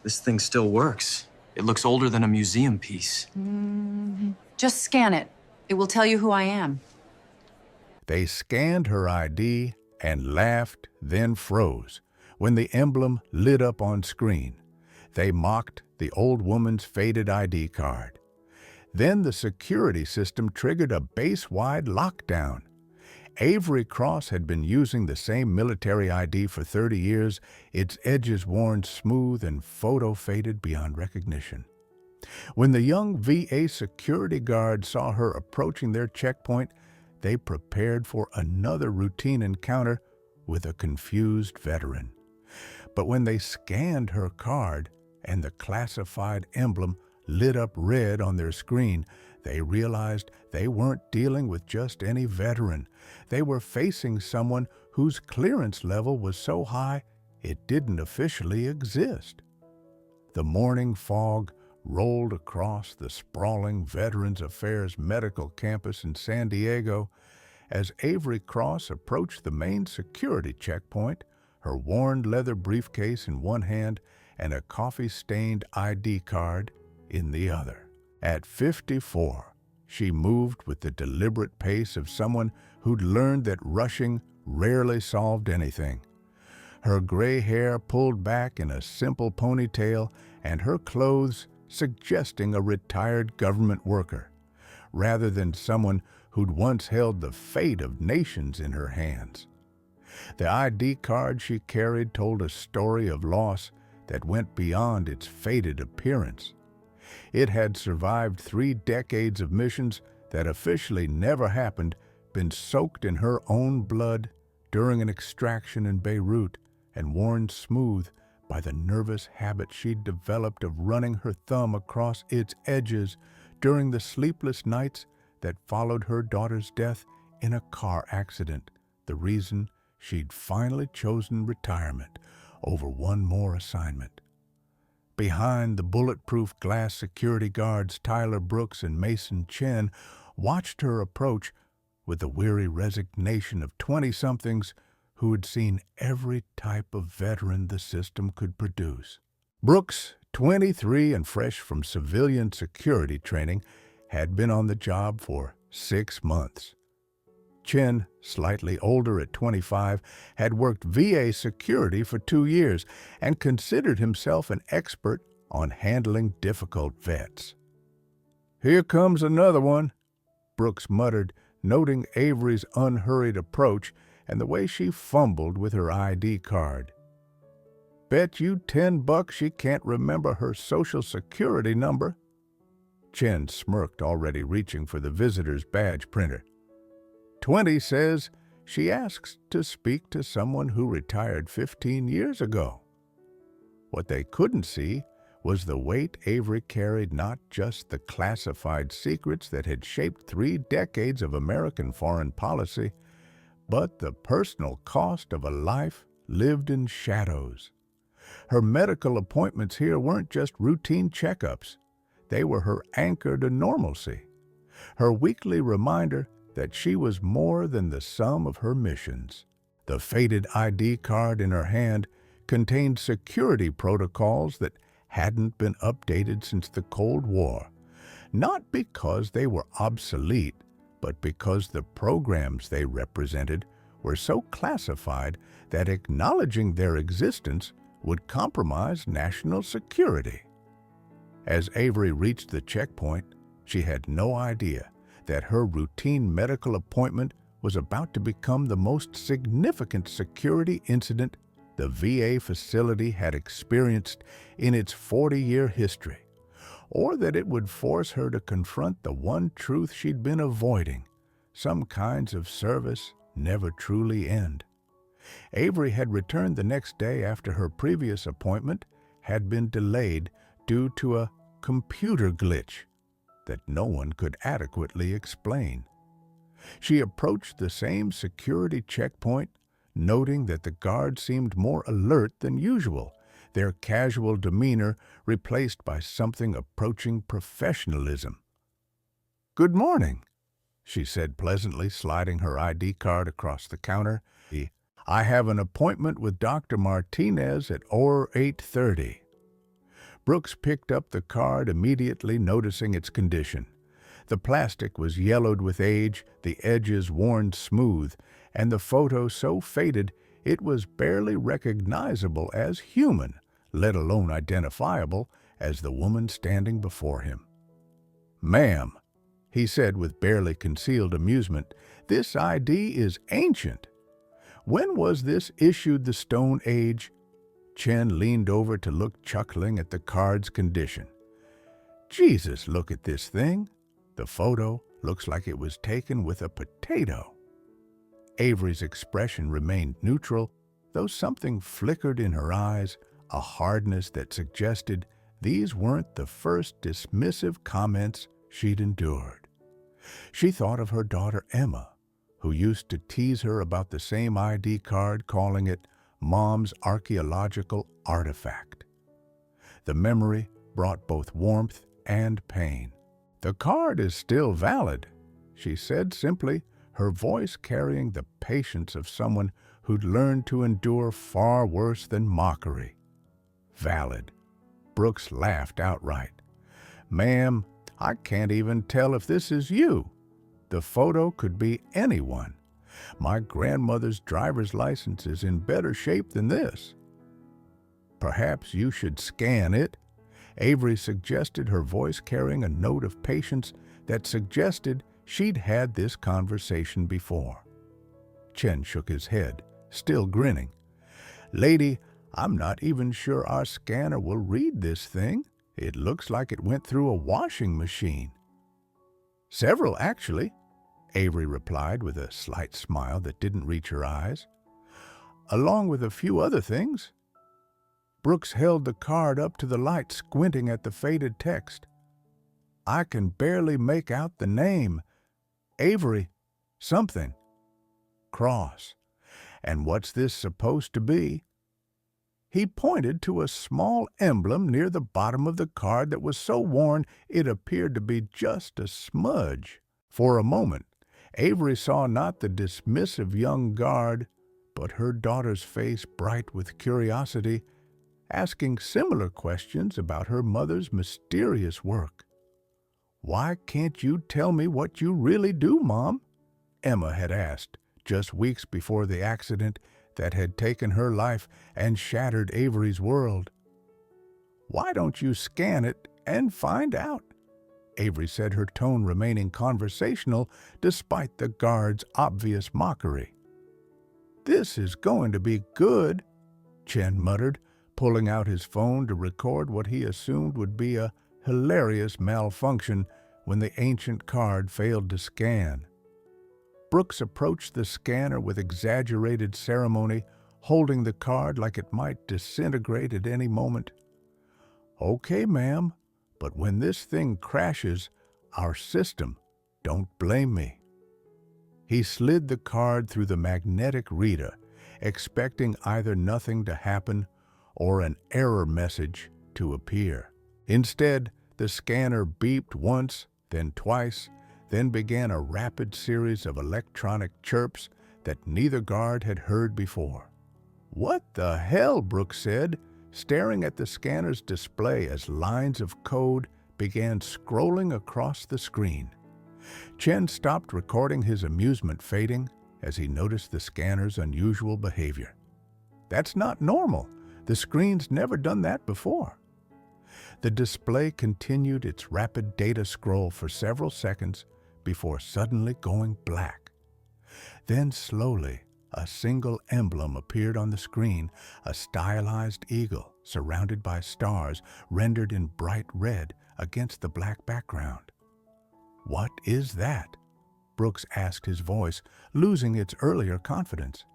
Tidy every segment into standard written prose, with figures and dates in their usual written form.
This thing still works. It looks older than a museum piece. Just scan it. It will tell you who I am. They scanned her ID and laughed, then froze when the emblem lit up on screen. They mocked the old woman's faded ID card. Then the security system triggered a base-wide lockdown. Avery Cross had been using the same military ID for 30 years, its edges worn smooth and photo-faded beyond recognition. When the young VA security guards saw her approaching their checkpoint, they prepared for another routine encounter with a confused veteran. But when they scanned her card and the classified emblem lit up red on their screen, they realized they weren't dealing with just any veteran. They were facing someone whose clearance level was so high it didn't officially exist. The morning fog rolled across the sprawling Veterans Affairs Medical Campus in San Diego. As Avery Cross approached the main security checkpoint, her worn leather briefcase in one hand and a coffee-stained ID card in the other. At 54, she moved with the deliberate pace of someone who'd learned that rushing rarely solved anything. Her gray hair pulled back in a simple ponytail and her clothes suggesting a retired government worker, rather than someone who'd once held the fate of nations in her hands. The ID card she carried told a story of loss that went beyond its faded appearance. It had survived 3 decades of missions that officially never happened, been soaked in her own blood during an extraction in Beirut, and worn smooth by the nervous habit she'd developed of running her thumb across its edges during the sleepless nights that followed her daughter's death in a car accident, the reason she'd finally chosen retirement over one more assignment. Behind the bulletproof glass security guards, Tyler Brooks and Mason Chen watched her approach with the weary resignation of 20-somethings who had seen every type of veteran the system could produce. Brooks, 23 and fresh from civilian security training, had been on the job for 6 months. Chen, slightly older at 25, had worked VA security for 2 years and considered himself an expert on handling difficult vets. "Here comes another one," Brooks muttered, noting Avery's unhurried approach and the way she fumbled with her ID card. "Bet you $10 she can't remember her social security number." Chen smirked, already reaching for the visitor's badge printer. 20 says she asks to speak to someone who retired 15 years ago. What they couldn't see was the weight Avery carried, not just the classified secrets that had shaped 3 decades of American foreign policy, but the personal cost of a life lived in shadows. Her medical appointments here weren't just routine checkups. They were her anchor to normalcy, her weekly reminder that she was more than the sum of her missions. The faded ID card in her hand contained security protocols that hadn't been updated since the Cold War, not because they were obsolete, but because the programs they represented were so classified that acknowledging their existence would compromise national security. As Avery reached the checkpoint, she had no idea that her routine medical appointment was about to become the most significant security incident the VA facility had experienced in its 40-year history, or that it would force her to confront the one truth she'd been avoiding: some kinds of service never truly end. Avery had returned the next day after her previous appointment had been delayed due to a computer glitch that no one could adequately explain. She approached the same security checkpoint, noting that the guards seemed more alert than usual, their casual demeanor replaced by something approaching professionalism. "Good morning," she said pleasantly, sliding her ID card across the counter. "I have an appointment with Dr. Martinez at 8:30. Brooks picked up the card, immediately noticing its condition. The plastic was yellowed with age, the edges worn smooth, and the photo so faded it was barely recognizable as human, let alone identifiable as the woman standing before him. "Ma'am," he said with barely concealed amusement, "this ID is ancient. When was this issued the Stone Age?" Chen leaned over to look, chuckling at the card's condition. "Jesus, look at this thing. The photo looks like it was taken with a potato." Avery's expression remained neutral, though something flickered in her eyes, a hardness that suggested these weren't the first dismissive comments she'd endured. She thought of her daughter Emma, who used to tease her about the same ID card, calling it Mom's archaeological artifact. The memory brought both warmth and pain. "The card is still valid," she said simply, her voice carrying the patience of someone who'd learned to endure far worse than mockery. "Valid." Brooks laughed outright. "Ma'am, I can't even tell if this is you. The photo could be anyone. My grandmother's driver's license is in better shape than this." "Perhaps you should scan it," Avery suggested, her voice carrying a note of patience that suggested she'd had this conversation before. Chen shook his head, still grinning. "Lady, I'm not even sure our scanner will read this thing. It looks like it went through a washing machine." "Several, actually," Avery replied with a slight smile that didn't reach her eyes. "Along with a few other things." Brooks held the card up to the light, squinting at the faded text. "I can barely make out the name. Avery something. Cross. And what's this supposed to be?" He pointed to a small emblem near the bottom of the card that was so worn it appeared to be just a smudge. For a moment, Avery saw not the dismissive young guard, but her daughter's face bright with curiosity, asking similar questions about her mother's mysterious work. "Why can't you tell me what you really do, Mom?" Emma had asked, just weeks before the accident that had taken her life and shattered Avery's world. "Why don't you scan it and find out?" Avery said, her tone remaining conversational despite the guard's obvious mockery. "This is going to be good," Chen muttered, pulling out his phone to record what he assumed would be a hilarious malfunction when the ancient card failed to scan. Brooks approached the scanner with exaggerated ceremony, holding the card like it might disintegrate at any moment. "Okay, ma'am, but when this thing crashes, our system, don't blame me." He slid the card through the magnetic reader, expecting either nothing to happen or an error message to appear. Instead, the scanner beeped once, then twice, then began a rapid series of electronic chirps that neither guard had heard before. "What the hell?" Brooks said, staring at the scanner's display as lines of code began scrolling across the screen. Chen stopped recording, his amusement fading as he noticed the scanner's unusual behavior. "That's not normal. The screen's never done that before." The display continued its rapid data scroll for several seconds before suddenly going black. Then slowly, a single emblem appeared on the screen, a stylized eagle surrounded by stars rendered in bright red against the black background. "What is that?" Brooks asked, his voice losing its earlier confidence.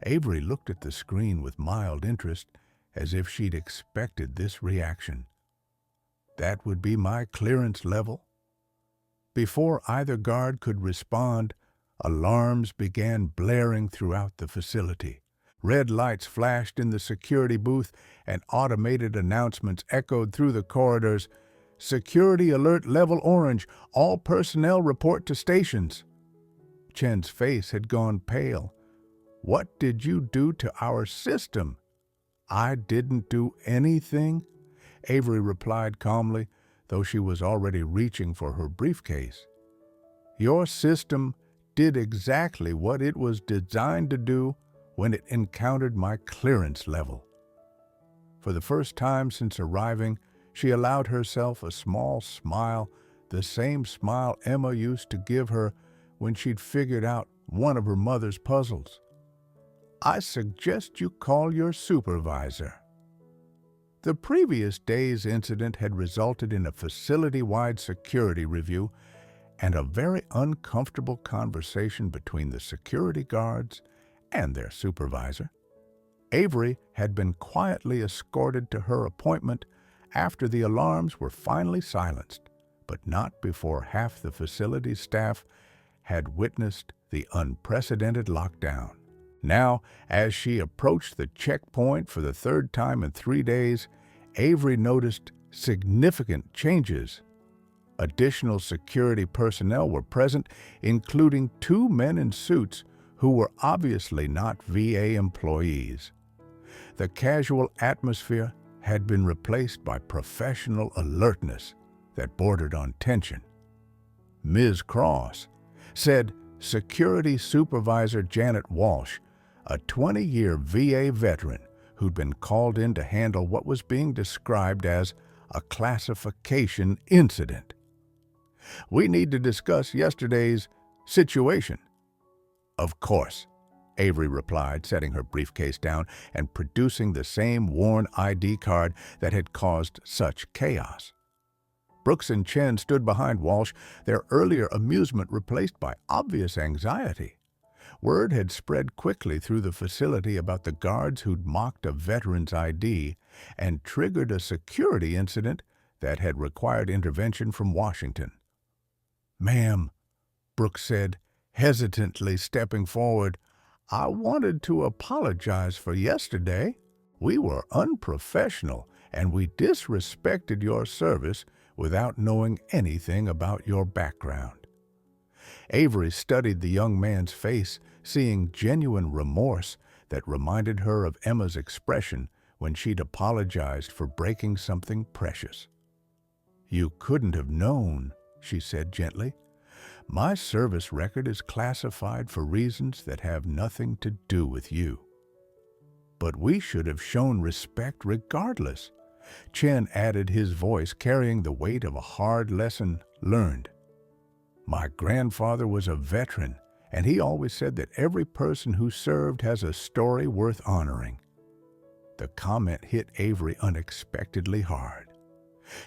Avery looked at the screen with mild interest, as if she'd expected this reaction. "That would be my clearance level." Before either guard could respond, alarms began blaring throughout the facility. Red lights flashed in the security booth, and automated announcements echoed through the corridors. "Security alert level orange. All personnel report to stations." Chen's face had gone pale. "What did you do to our system?" "I didn't do anything." Avery replied calmly, though she was already reaching for her briefcase. Your system did exactly what it was designed to do when it encountered my clearance level. For the first time since arriving, she allowed herself a small smile, the same smile Emma used to give her when she'd figured out one of her mother's puzzles. I suggest you call your supervisor. The previous day's incident had resulted in a facility-wide security review and a very uncomfortable conversation between the security guards and their supervisor. Avery had been quietly escorted to her appointment after the alarms were finally silenced, but not before half the facility's staff had witnessed the unprecedented lockdown. Now, as she approached the checkpoint for the third time in 3 days, Avery noticed significant changes. Additional security personnel were present, including 2 men in suits who were obviously not VA employees. The casual atmosphere had been replaced by professional alertness that bordered on tension. Ms. Cross said Security Supervisor Janet Walsh, a 20-year VA veteran who'd been called in to handle what was being described as a classification incident. We need to discuss yesterday's situation. Of course, Avery replied, setting her briefcase down and producing the same worn ID card that had caused such chaos. Brooks and Chen stood behind Walsh, their earlier amusement replaced by obvious anxiety. Word had spread quickly through the facility about the guards who'd mocked a veteran's ID and triggered a security incident that had required intervention from Washington. Ma'am, Brooks said, hesitantly stepping forward, I wanted to apologize for yesterday. We were unprofessional and we disrespected your service without knowing anything about your background. Avery studied the young man's face, seeing genuine remorse that reminded her of Emma's expression when she'd apologized for breaking something precious. You couldn't have known, she said gently. My service record is classified for reasons that have nothing to do with you. But we should have shown respect regardless. Chen added, his voice carrying the weight of a hard lesson learned. My grandfather was a veteran, and he always said that every person who served has a story worth honoring. The comment hit Avery unexpectedly hard.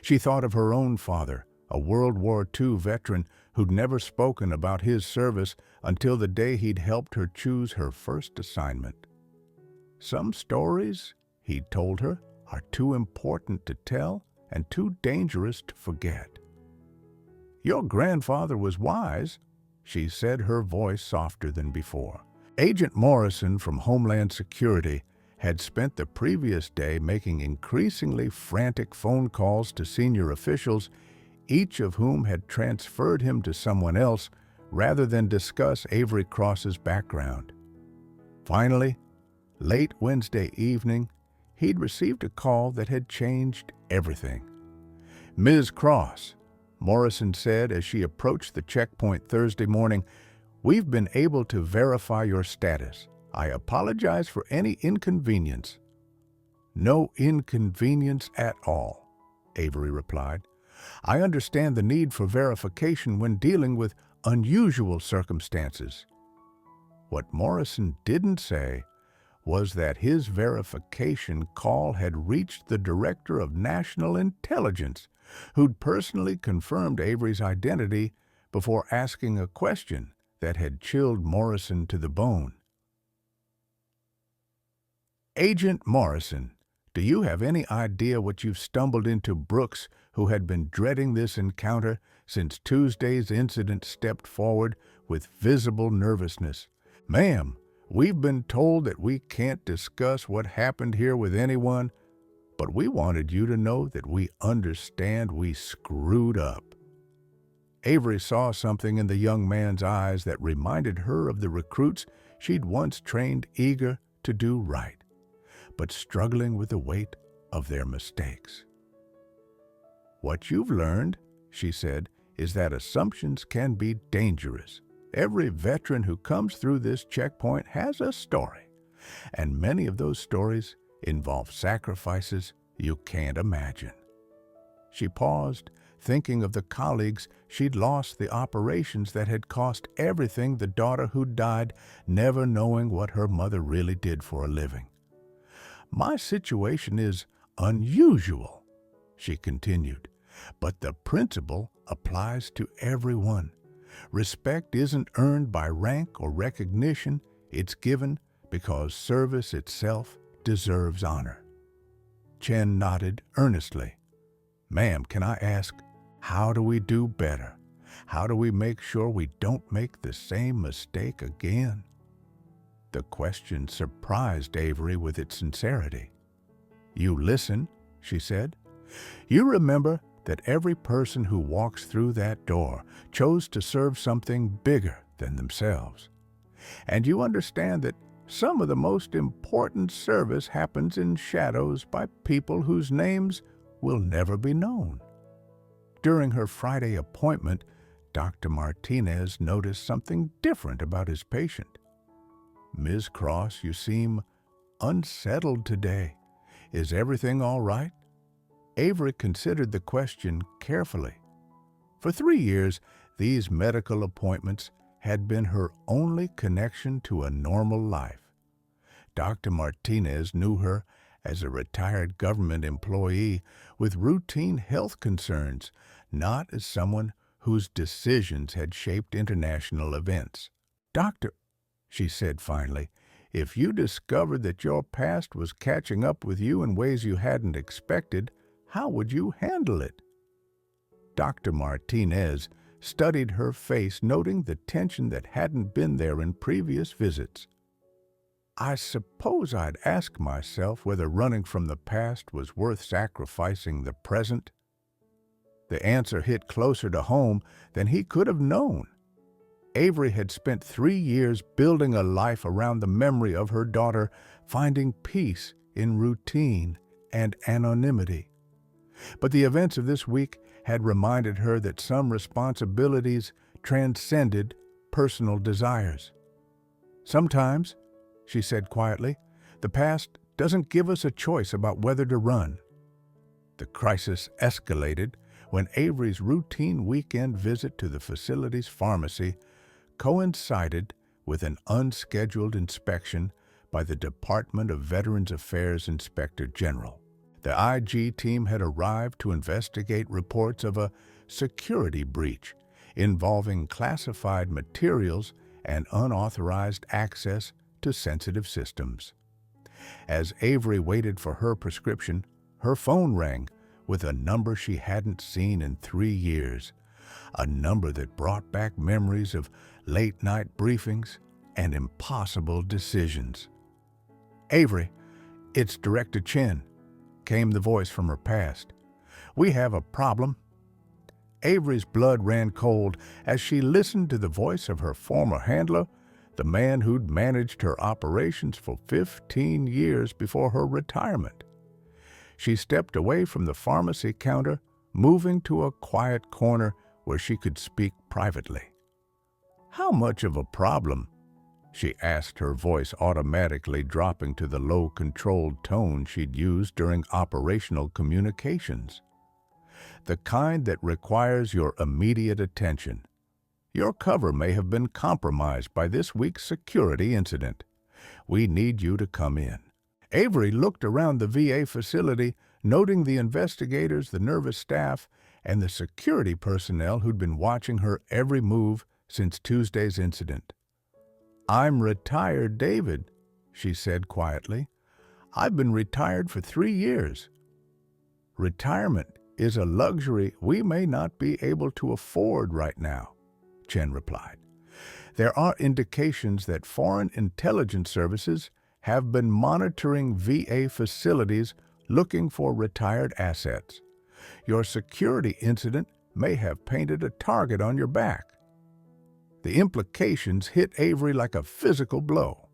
She thought of her own father, a World War II veteran who'd never spoken about his service until the day he'd helped her choose her first assignment. Some stories, he'd told her, are too important to tell and too dangerous to forget. Your grandfather was wise, she said, her voice softer than before. Agent Morrison from Homeland Security had spent the previous day making increasingly frantic phone calls to senior officials, each of whom had transferred him to someone else rather than discuss Avery Cross's background. Finally, late Wednesday evening, he'd received a call that had changed everything. Ms. Cross, Morrison said as she approached the checkpoint Thursday morning, we've been able to verify your status. I apologize for any inconvenience. No inconvenience at all, Avery replied. I understand the need for verification when dealing with unusual circumstances. What Morrison didn't say was that his verification call had reached the Director of National Intelligence, who'd personally confirmed Avery's identity before asking a question that had chilled Morrison to the bone. Agent Morrison, do you have any idea what you've stumbled into? Brooks, who had been dreading this encounter since Tuesday's incident, stepped forward with visible nervousness. Ma'am, we've been told that we can't discuss what happened here with anyone, but we wanted you to know that we understand we screwed up. Avery saw something in the young man's eyes that reminded her of the recruits she'd once trained, eager to do right, but struggling with the weight of their mistakes. "What you've learned," she said, "is that assumptions can be dangerous. Every veteran who comes through this checkpoint has a story, and many of those stories involve sacrifices you can't imagine." She paused, thinking of the colleagues she'd lost, the operations that had cost everything, the daughter who died never knowing what her mother really did for a living. "My situation is unusual," she continued, "but the principle applies to everyone. Respect isn't earned by rank or recognition, it's given because service itself deserves honor." Chen nodded earnestly. "Ma'am, can I ask, how do we do better? How do we make sure we don't make the same mistake again?" The question surprised Avery with its sincerity. "You listen," she said. "You remember that every person who walks through that door chose to serve something bigger than themselves. And you understand that some of the most important service happens in shadows by people whose names will never be known." During her Friday appointment, Dr. Martinez noticed something different about his patient. "Ms. Cross, you seem unsettled today. Is everything all right?" Avery considered the question carefully. For 3 years, these medical appointments had been her only connection to a normal life. Dr. Martinez knew her as a retired government employee with routine health concerns, not as someone whose decisions had shaped international events. "Doctor," she said finally, "if you discovered that your past was catching up with you in ways you hadn't expected, how would you handle it?" Dr. Martinez studied her face, noting the tension that hadn't been there in previous visits. "I suppose I'd ask myself whether running from the past was worth sacrificing the present." The answer hit closer to home than he could have known. Avery had spent 3 years building a life around the memory of her daughter, finding peace in routine and anonymity. But the events of this week had reminded her that some responsibilities transcended personal desires. "Sometimes," she said quietly, "the past doesn't give us a choice about whether to run." The crisis escalated when Avery's routine weekend visit to the facility's pharmacy coincided with an unscheduled inspection by the Department of Veterans Affairs Inspector General. The IG team had arrived to investigate reports of a security breach involving classified materials and unauthorized access to sensitive systems. As Avery waited for her prescription, her phone rang with a number she hadn't seen in 3 years, a number that brought back memories of late-night briefings and impossible decisions. "Avery, it's Director Chen," came the voice from her past. "We have a problem." Avery's blood ran cold as she listened to the voice of her former handler, the man who'd managed her operations for 15 years before her retirement. She stepped away from the pharmacy counter, moving to a quiet corner where she could speak privately. "How much of a problem?" she asked, her voice automatically dropping to the low, controlled tone she'd used during operational communications. "The kind that requires your immediate attention. Your cover may have been compromised by this week's security incident. We need you to come in." Avery looked around the VA facility, noting the investigators, the nervous staff, and the security personnel who'd been watching her every move since Tuesday's incident. "I'm retired, David," she said quietly. "I've been retired for 3 years." "Retirement is a luxury we may not be able to afford right now," Chen replied. "There are indications that foreign intelligence services have been monitoring VA facilities looking for retired assets. Your security incident may have painted a target on your back." The implications hit Avery like a physical blow.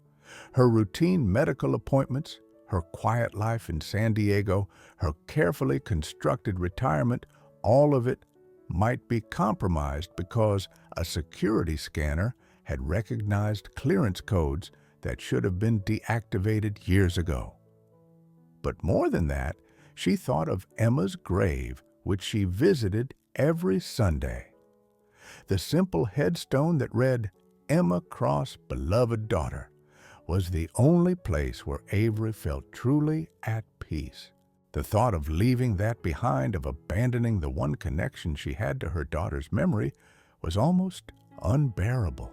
Her routine medical appointments, her quiet life in San Diego, her carefully constructed retirement, all of it might be compromised because a security scanner had recognized clearance codes that should have been deactivated years ago. But more than that, she thought of Emma's grave, which she visited every Sunday. The simple headstone that read, "Emma Cross, beloved daughter," was the only place where Avery felt truly at peace. The thought of leaving that behind, of abandoning the one connection she had to her daughter's memory, was almost unbearable.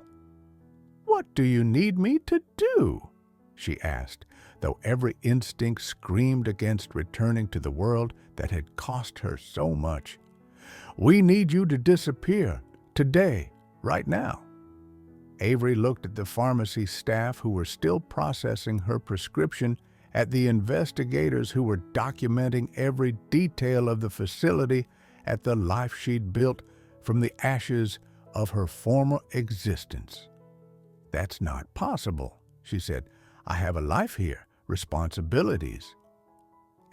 "What do you need me to do?" she asked, though every instinct screamed against returning to the world that had cost her so much. "We need you to disappear, today, right now." Avery looked at the pharmacy staff who were still processing her prescription, at the investigators who were documenting every detail of the facility, at the life she'd built from the ashes of her former existence. "That's not possible," she said. "I have a life here, responsibilities."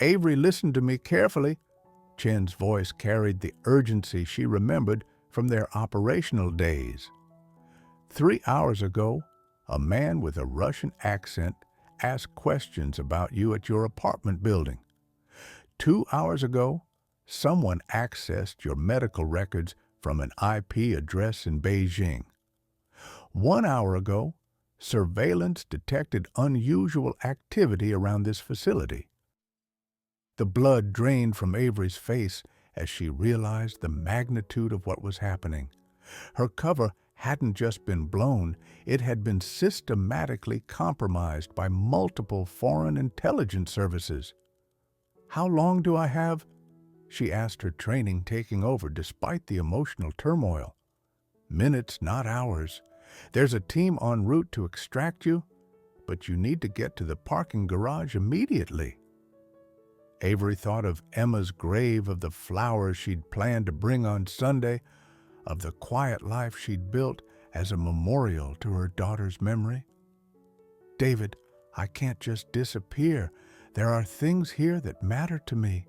"Avery, listen to me carefully." Chen's voice carried the urgency she remembered from their operational days. 3 hours ago, a man with a Russian accent asked questions about you at your apartment building. 2 hours ago, someone accessed your medical records from an IP address in Beijing. 1 hour ago, surveillance detected unusual activity around this facility. The blood drained from Avery's face as she realized the magnitude of what was happening. Her cover hadn't just been blown, it had been systematically compromised by multiple foreign intelligence services. "How long do I have?" she asked, her training taking over despite the emotional turmoil. "Minutes, not hours. There's a team en route to extract you, but you need to get to the parking garage immediately." Avery thought of Emma's grave, of the flowers she'd planned to bring on Sunday, of the quiet life she'd built as a memorial to her daughter's memory. "David, I can't just disappear. There are things here that matter to me."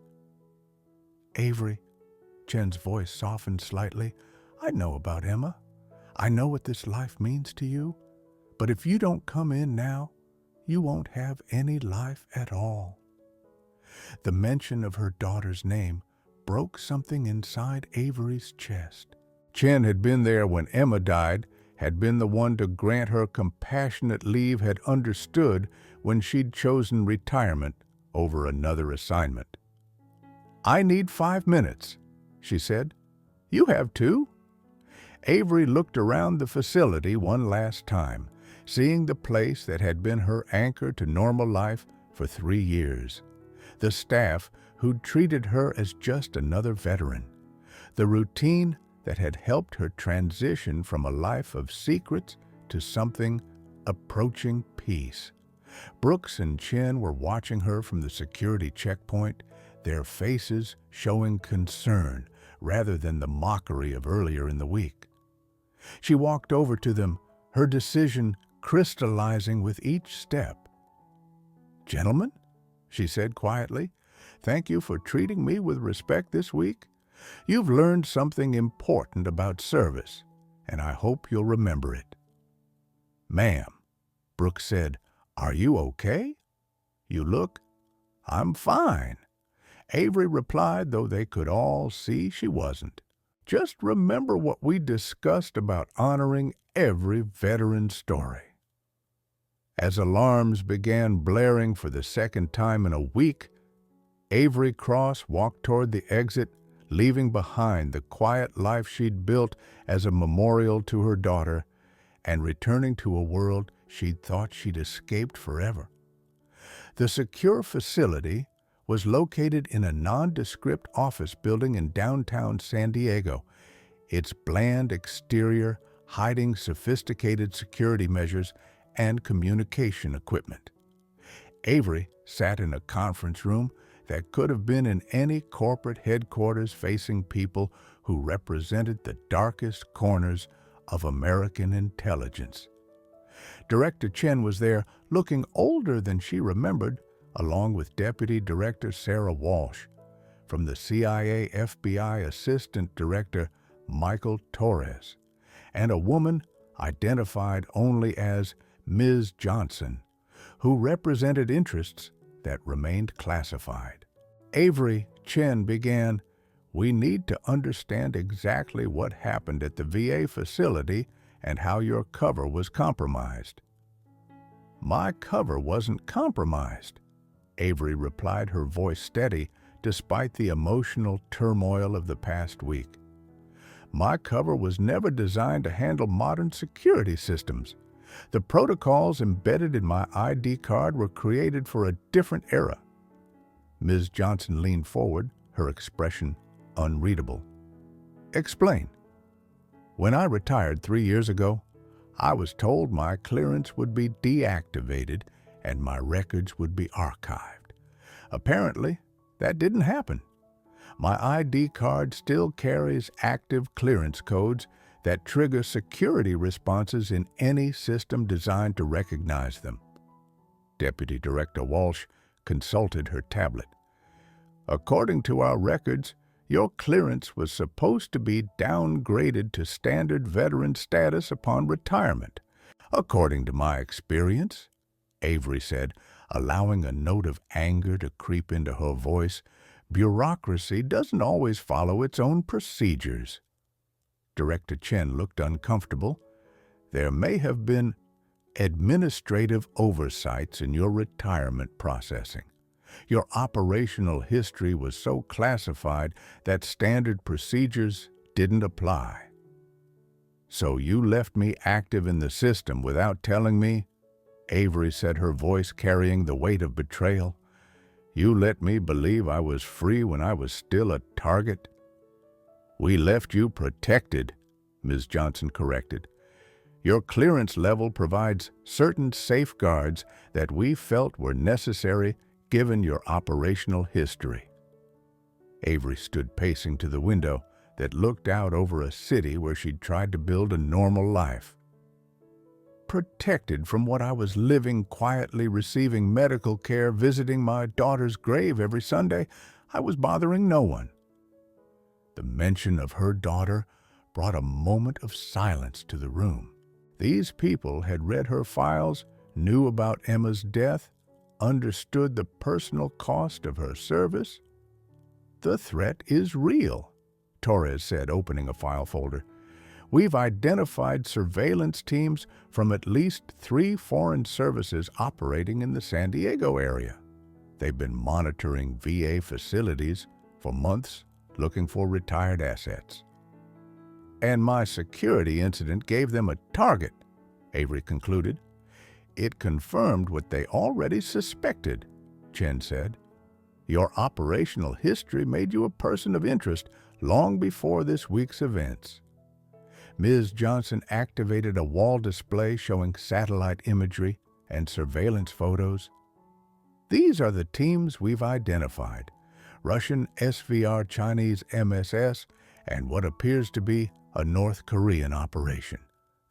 "Avery," Chen's voice softened slightly, "I know about Emma. I know what this life means to you. But if you don't come in now, you won't have any life at all." The mention of her daughter's name broke something inside Avery's chest. Chen had been there when Emma died, had been the one to grant her compassionate leave, had understood when she'd chosen retirement over another assignment. "I need 5 minutes," she said. "You have 2. Avery looked around the facility one last time, seeing the place that had been her anchor to normal life for 3 years. The staff who'd treated her as just another veteran. The routine that had helped her transition from a life of secrets to something approaching peace. Brooks and Chen were watching her from the security checkpoint, their faces showing concern rather than the mockery of earlier in the week. She walked over to them, her decision crystallizing with each step. "Gentlemen," she said quietly, "thank you for treating me with respect this week. You've learned something important about service, and I hope you'll remember it." "Ma'am," Brooks said, "are you okay? You look—" "I'm fine," Avery replied, though they could all see she wasn't. "Just remember what we discussed about honoring every veteran's story." As alarms began blaring for the second time in a week, Avery Cross walked toward the exit, leaving behind the quiet life she'd built as a memorial to her daughter, and returning to a world she'd thought she'd escaped forever. The secure facility was located in a nondescript office building in downtown San Diego, its bland exterior hiding sophisticated security measures and communication equipment. Avery sat in a conference room that could have been in any corporate headquarters, facing people who represented the darkest corners of American intelligence. Director Chen was there, looking older than she remembered, along with Deputy Director Sarah Walsh. from the CIA FBI Assistant Director Michael Torres, and a woman identified only as Ms. Johnson, who represented interests that remained classified. Avery Chen began, "We need to understand exactly what happened at the VA facility and how your cover was compromised." "My cover wasn't compromised," Avery replied, her voice steady despite the emotional turmoil of the past week. "My cover was never designed to handle modern security systems. The protocols embedded in my ID card were created for a different era." Ms. Johnson leaned forward, her expression unreadable. "Explain." "When I retired 3 years ago, I was told my clearance would be deactivated and my records would be archived. Apparently, that didn't happen. My ID card still carries active clearance codes that trigger security responses in any system designed to recognize them." Deputy Director Walsh consulted her tablet. "According to our records, your clearance was supposed to be downgraded to standard veteran status upon retirement. According to my experience," Avery said, allowing a note of anger to creep into her voice, "bureaucracy doesn't always follow its own procedures." Director Chen looked uncomfortable. "There may have been administrative oversights in your retirement processing. Your operational history was so classified that standard procedures didn't apply." "So you left me active in the system without telling me?" Avery said, her voice carrying the weight of betrayal. "You let me believe I was free when I was still a target?" "We left you protected," Ms. Johnson corrected. "Your clearance level provides certain safeguards that we felt were necessary given your operational history." Avery stood pacing to the window that looked out over a city where she'd tried to build a normal life. "Protected from what I was living quietly, receiving medical care, visiting my daughter's grave every Sunday. I was bothering no one." The mention of her daughter brought a moment of silence to the room. These people had read her files, knew about Emma's death, understood the personal cost of her service. "The threat is real," Torres said, opening a file folder. "We've identified surveillance teams from at least 3 foreign services operating in the San Diego area. They've been monitoring VA facilities for months, looking for retired assets. And my security incident gave them a target," Avery concluded. "It confirmed what they already suspected," Chen said. "Your operational history made you a person of interest long before this week's events." Ms. Johnson activated a wall display showing satellite imagery and surveillance photos. "These are the teams we've identified: Russian SVR, Chinese MSS, and what appears to be a North Korean operation.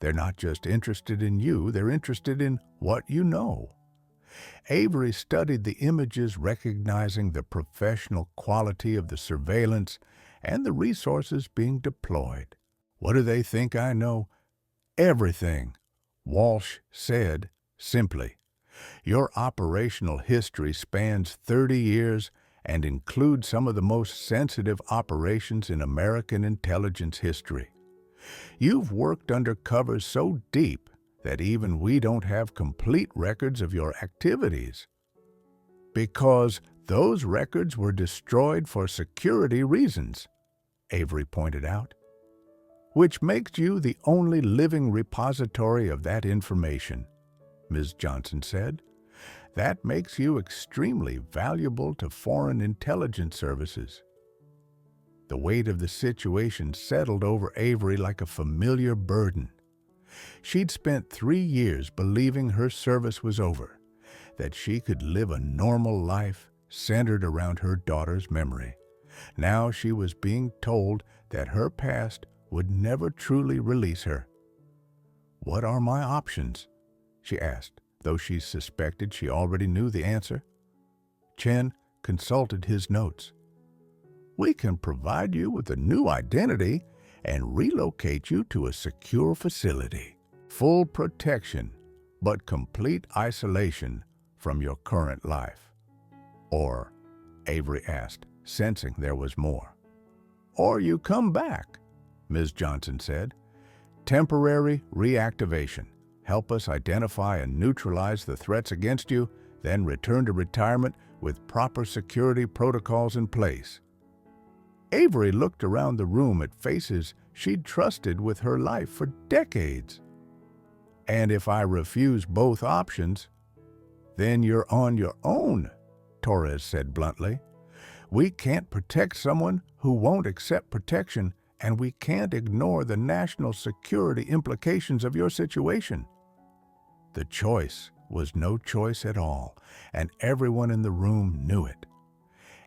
They're not just interested in you, they're interested in what you know." Avery studied the images, recognizing the professional quality of the surveillance and the resources being deployed. "What do they think I know?" "Everything," Walsh said simply. "Your operational history spans 30 years and includes some of the most sensitive operations in American intelligence history. You've worked under covers so deep that even we don't have complete records of your activities. Because those records were destroyed for security reasons," Avery pointed out. "Which makes you the only living repository of that information," Ms. Johnson said. "That makes you extremely valuable to foreign intelligence services." The weight of the situation settled over Avery like a familiar burden. She'd spent 3 years believing her service was over, that she could live a normal life centered around her daughter's memory. Now she was being told that her past would never truly release her. "What are my options?" she asked, though she suspected she already knew the answer. Chen consulted his notes. we can provide you with a new identity and relocate you to a secure facility. Full protection, but complete isolation from your current life. Or, Avery asked, sensing there was more. Or you come back, Ms. Johnson said. Temporary reactivation. Help us identify and neutralize the threats against you, then return to retirement with proper security protocols in place. Avery looked around the room at faces she'd trusted with her life for decades. And if I refuse both options, then you're on your own, Torres said bluntly. We can't protect someone who won't accept protection, and we can't ignore the national security implications of your situation. The choice was no choice at all, and everyone in the room knew it.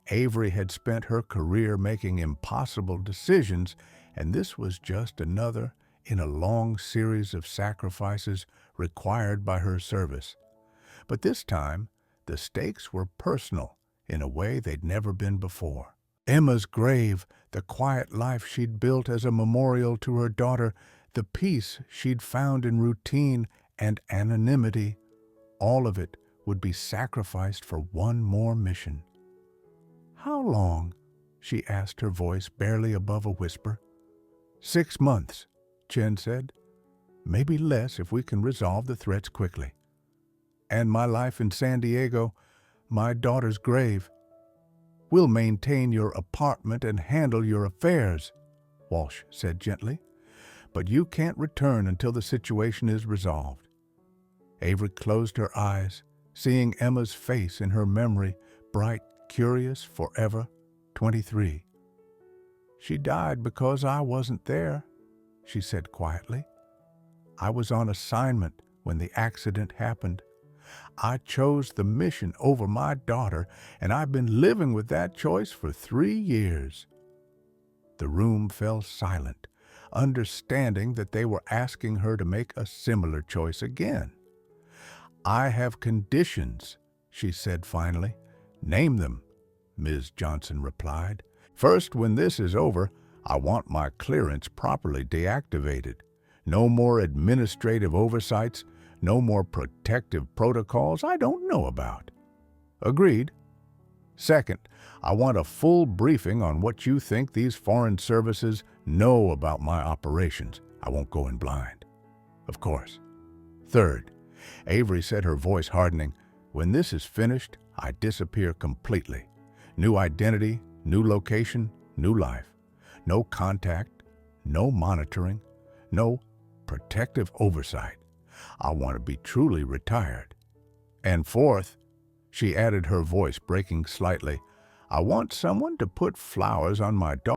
Avery had spent her career making impossible decisions, and this was just another in a long series of sacrifices required by her service. But this time, the stakes were personal in a way they'd never been before. Emma's grave, the quiet life she'd built as a memorial to her daughter, the peace she'd found in routine and anonymity, all of it would be sacrificed for one more mission. How long? She asked, her voice barely above a whisper. 6 months, Chen said. Maybe less if we can resolve the threats quickly. And my life in San Diego, my daughter's grave. We'll maintain your apartment and handle your affairs, Walsh said gently. But you can't return until the situation is resolved. Avery closed her eyes, seeing Emma's face in her memory, bright, curious, forever, 23. She died because I wasn't there, she said quietly. I was on assignment when the accident happened. I chose the mission over my daughter, and I've been living with that choice for 3 years. The room fell silent, understanding that they were asking her to make a similar choice again. I have conditions, she said finally. Name them, Ms. Johnson replied. First, when this is over, I want my clearance properly deactivated. No more administrative oversights, no more protective protocols I don't know about. Agreed. Second, I want a full briefing on what you think these foreign services know about my operations. I won't go in blind. Of course. Third, Avery said, her voice hardening, when this is finished, I disappear completely. New identity, new location, new life. No contact, no monitoring, no protective oversight. I want to be truly retired. And fourth, she added, her voice breaking slightly, I want someone to put flowers on my dog.